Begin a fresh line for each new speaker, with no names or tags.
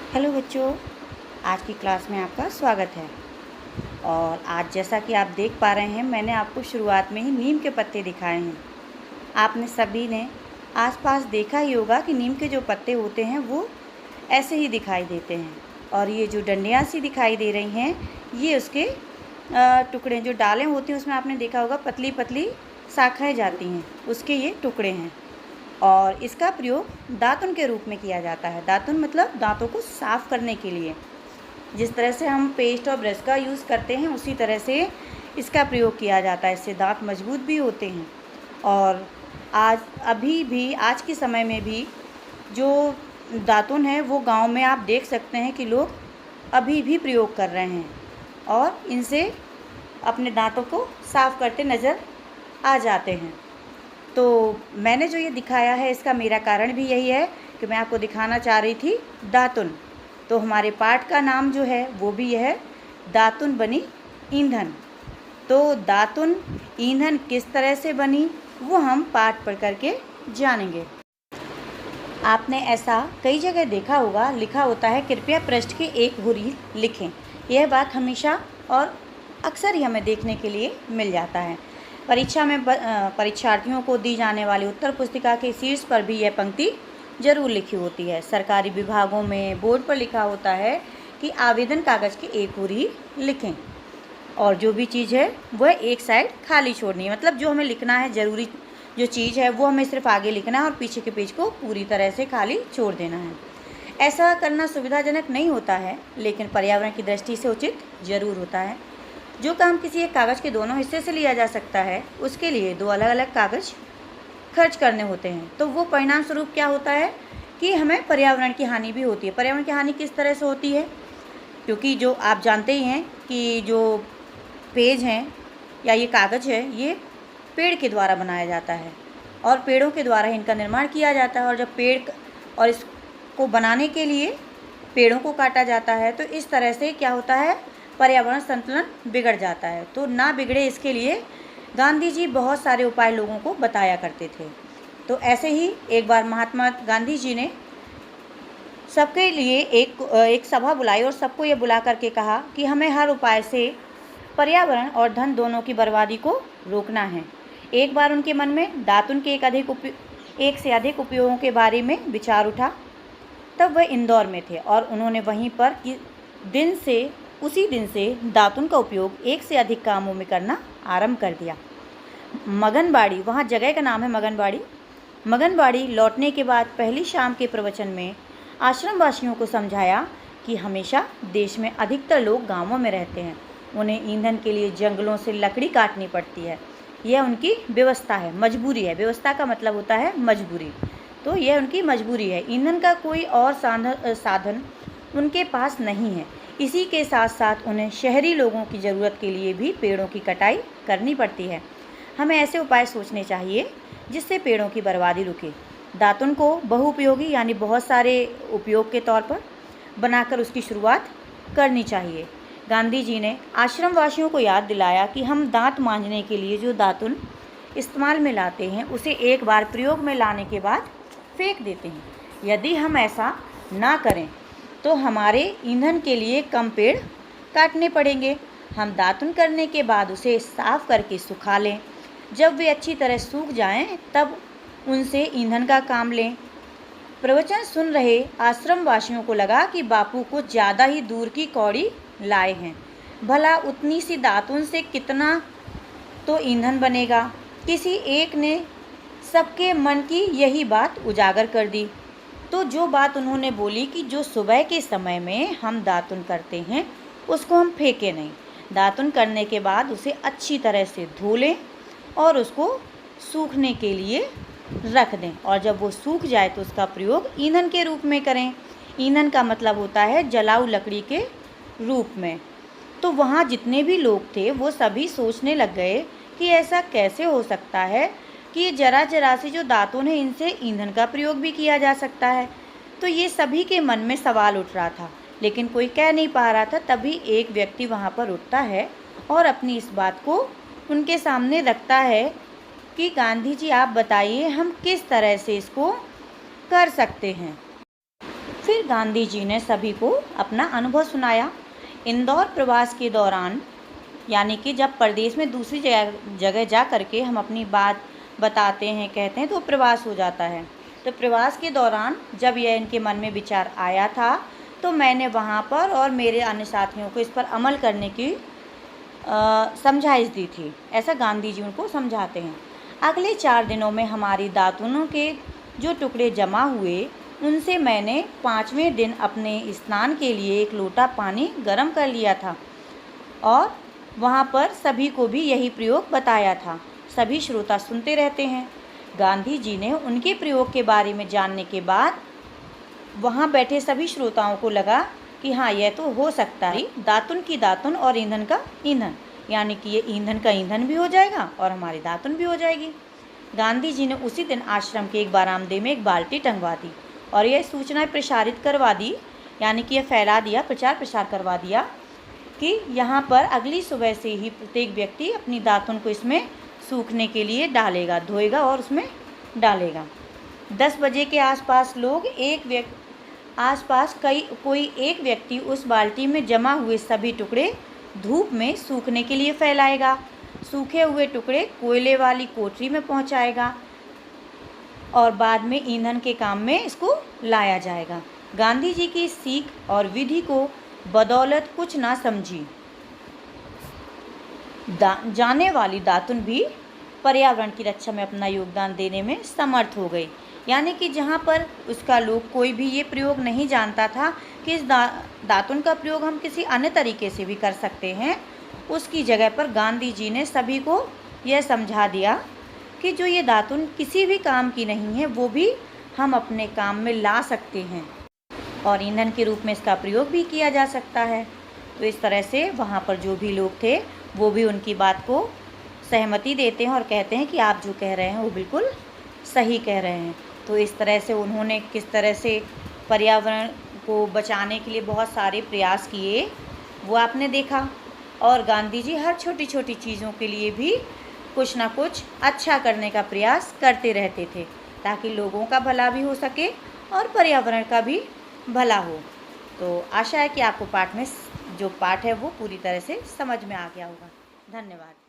Hello बच्चों, आज की क्लास में आपका स्वागत है। और आज जैसा कि आप देख पा रहे हैं, मैंने आपको शुरुआत में ही नीम के पत्ते दिखाए हैं। आपने सभी ने आसपास देखा ही होगा कि नीम के जो पत्ते होते हैं वो ऐसे ही दिखाई देते हैं। और ये जो डंडियाँ सी दिखाई दे रही हैं, ये उसके टुकड़े, जो डालें होती हैं उसमें आपने देखा होगा पतली पतली शाखाएँ जाती हैं, उसके ये टुकड़े हैं। और इसका प्रयोग दातुन के रूप में किया जाता है। दातुन मतलब दांतों को साफ़ करने के लिए। जिस तरह से हम पेस्ट और ब्रश का यूज़ करते हैं, उसी तरह से इसका प्रयोग किया जाता है। इससे दांत मजबूत भी होते हैं। और अभी भी आज के समय में भी जो दातुन है वो गांव में आप देख सकते हैं कि लोग अभी भी प्रयोग कर रहे हैं और इनसे अपने दांतों को साफ़ करते नज़र आ जाते हैं। तो मैंने जो ये दिखाया है, इसका मेरा कारण भी यही है कि मैं आपको दिखाना चाह रही थी दातुन। तो हमारे पाठ का नाम जो है वो भी यह है, दातुन बनी ईंधन। तो दातुन ईंधन किस तरह से बनी वो हम पाठ पढ़ करके जानेंगे। आपने ऐसा कई जगह देखा होगा, लिखा होता है कृपया पृष्ठ की एक भूरी लिखें। यह बात हमेशा और अक्सर ही हमें देखने के लिए मिल जाता है। परीक्षा में परीक्षार्थियों को दी जाने वाली उत्तर पुस्तिका के शीर्ष पर भी यह पंक्ति जरूर लिखी होती है। सरकारी विभागों में बोर्ड पर लिखा होता है कि आवेदन कागज़ की एक पूरी लिखें और जो भी चीज़ है वह एक साइड खाली छोड़नी है। मतलब जो हमें लिखना है, ज़रूरी जो चीज़ है वो हमें सिर्फ आगे लिखना है और पीछे के पेज को पूरी तरह से खाली छोड़ देना है। ऐसा करना सुविधाजनक नहीं होता है, लेकिन पर्यावरण की दृष्टि से उचित ज़रूर होता है। जो काम किसी एक कागज़ के दोनों हिस्से से लिया जा सकता है, उसके लिए दो अलग अलग कागज़ खर्च करने होते हैं। तो वो परिणाम स्वरूप क्या होता है कि हमें पर्यावरण की हानि भी होती है। पर्यावरण की हानि किस तरह से होती है? क्योंकि जो आप जानते ही हैं कि जो पेज हैं या ये कागज़ है, ये पेड़ के द्वारा बनाया जाता है और पेड़ों के द्वारा इनका निर्माण किया जाता है। और जब पेड़ और इसको बनाने के लिए पेड़ों को काटा जाता है, तो इस तरह से क्या होता है, पर्यावरण संतुलन बिगड़ जाता है। तो ना बिगड़े, इसके लिए गांधी जी बहुत सारे उपाय लोगों को बताया करते थे। तो ऐसे ही एक बार महात्मा गांधी जी ने सबके लिए एक सभा बुलाई और सबको ये बुला करके कहा कि हमें हर उपाय से पर्यावरण और धन दोनों की बर्बादी को रोकना है। एक बार उनके मन में दातुन के एक से अधिक उपयोगों के बारे में विचार उठा। तब वह इंदौर में थे और उन्होंने वहीं पर उसी दिन से दातुन का उपयोग एक से अधिक कामों में करना आरंभ कर दिया। मगनबाड़ी, वहाँ जगह का नाम है मगनबाड़ी। मगनबाड़ी लौटने के बाद पहली शाम के प्रवचन में आश्रम वासियों को समझाया कि हमेशा देश में अधिकतर लोग गांवों में रहते हैं, उन्हें ईंधन के लिए जंगलों से लकड़ी काटनी पड़ती है। यह उनकी व्यवस्था है, मजबूरी है। व्यवस्था का मतलब होता है मजबूरी। तो यह उनकी मजबूरी है। ईंधन का कोई और साधन उनके पास नहीं है। इसी के साथ साथ उन्हें शहरी लोगों की ज़रूरत के लिए भी पेड़ों की कटाई करनी पड़ती है। हमें ऐसे उपाय सोचने चाहिए जिससे पेड़ों की बर्बादी रुके। दातुन को बहुउपयोगी यानी बहुत सारे उपयोग के तौर पर बनाकर उसकी शुरुआत करनी चाहिए। गांधी जी ने आश्रम वासियों को याद दिलाया कि हम दांत मांजने के लिए जो दातुन इस्तेमाल में लाते हैं, उसे एक बार प्रयोग में लाने के बाद फेंक देते हैं। यदि हम ऐसा ना करें तो हमारे ईंधन के लिए कम पेड़ काटने पड़ेंगे। हम दातुन करने के बाद उसे साफ़ करके सुखा लें। जब वे अच्छी तरह सूख जाएं, तब उनसे ईंधन का काम लें। प्रवचन सुन रहे आश्रम वासियों को लगा कि बापू कुछ ज़्यादा ही दूर की कौड़ी लाए हैं। भला उतनी सी दातुन से कितना तो ईंधन बनेगा। किसी एक ने सबके मन की यही बात उजागर कर दी। तो जो बात उन्होंने बोली कि जो सुबह के समय में हम दातुन करते हैं उसको हम फेंकें नहीं। दातुन करने के बाद उसे अच्छी तरह से धो लें और उसको सूखने के लिए रख दें। और जब वो सूख जाए तो उसका प्रयोग ईंधन के रूप में करें। ईंधन का मतलब होता है जलाऊ लकड़ी के रूप में। तो वहाँ जितने भी लोग थे वो सभी सोचने लग गए कि ऐसा कैसे हो सकता है कि ये जरा से जो दातुन है, इनसे ईंधन का प्रयोग भी किया जा सकता है। तो ये सभी के मन में सवाल उठ रहा था, लेकिन कोई कह नहीं पा रहा था। तभी एक व्यक्ति वहाँ पर उठता है और अपनी इस बात को उनके सामने रखता है कि गांधी जी, आप बताइए हम किस तरह से इसको कर सकते हैं। फिर गांधी जी ने सभी को अपना अनुभव सुनाया। इंदौर प्रवास के दौरान, यानी कि जब प्रदेश में दूसरी जगह जा कर के हम अपनी बात बताते हैं, कहते हैं, तो प्रवास हो जाता है। तो प्रवास के दौरान जब यह इनके मन में विचार आया था, तो मैंने वहाँ पर और मेरे अन्य साथियों को इस पर अमल करने की समझाइश दी थी। ऐसा गांधी जी उनको समझाते हैं। अगले 4 दिनों में हमारी दातुनों के जो टुकड़े जमा हुए, उनसे मैंने 5वें दिन अपने स्नान के लिए 1 लोटा पानी गर्म कर लिया था और वहाँ पर सभी को भी यही प्रयोग बताया था। सभी श्रोता सुनते रहते हैं। गांधी जी ने उनके प्रयोग के बारे में जानने के बाद वहाँ बैठे सभी श्रोताओं को लगा कि हाँ, यह तो हो सकता है। दातुन की दातुन और ईंधन का ईंधन, यानी कि ये ईंधन का ईंधन भी हो जाएगा और हमारी दातुन भी हो जाएगी। गांधी जी ने उसी दिन आश्रम के एक बरामदे में एक बाल्टी टंगवा दी और यह सूचना प्रसारित करवा दी, यानी कि यह फैला दिया, प्रचार प्रसार करवा दिया कि यहाँ पर अगली सुबह से ही प्रत्येक व्यक्ति अपनी दातुन को इसमें सूखने के लिए डालेगा, धोएगा और उसमें डालेगा। 10 बजे के आसपास कोई एक व्यक्ति उस बाल्टी में जमा हुए सभी टुकड़े धूप में सूखने के लिए फैलाएगा। सूखे हुए टुकड़े कोयले वाली कोठरी में पहुंचाएगा और बाद में ईंधन के काम में इसको लाया जाएगा। गांधी जी की सीख और विधि को बदौलत कुछ ना समझी जाने वाली दातुन भी पर्यावरण की रक्षा में अपना योगदान देने में समर्थ हो गई। यानी कि जहाँ पर उसका लोग कोई भी ये प्रयोग नहीं जानता था कि इस दातुन का प्रयोग हम किसी अन्य तरीके से भी कर सकते हैं, उसकी जगह पर गांधी जी ने सभी को यह समझा दिया कि जो ये दातुन किसी भी काम की नहीं है, वो भी हम अपने काम में ला सकते हैं और ईंधन के रूप में इसका प्रयोग भी किया जा सकता है। तो इस तरह से वहाँ पर जो भी लोग थे वो भी उनकी बात को सहमति देते हैं और कहते हैं कि आप जो कह रहे हैं वो बिल्कुल सही कह रहे हैं। तो इस तरह से उन्होंने किस तरह से पर्यावरण को बचाने के लिए बहुत सारे प्रयास किए, वो आपने देखा। और गांधी जी हर छोटी छोटी चीज़ों के लिए भी कुछ ना कुछ अच्छा करने का प्रयास करते रहते थे, ताकि लोगों का भला भी हो सके और पर्यावरण का भी भला हो। तो आशा है कि आपको पाठ है वो पूरी तरह से समझ में आ गया होगा। धन्यवाद।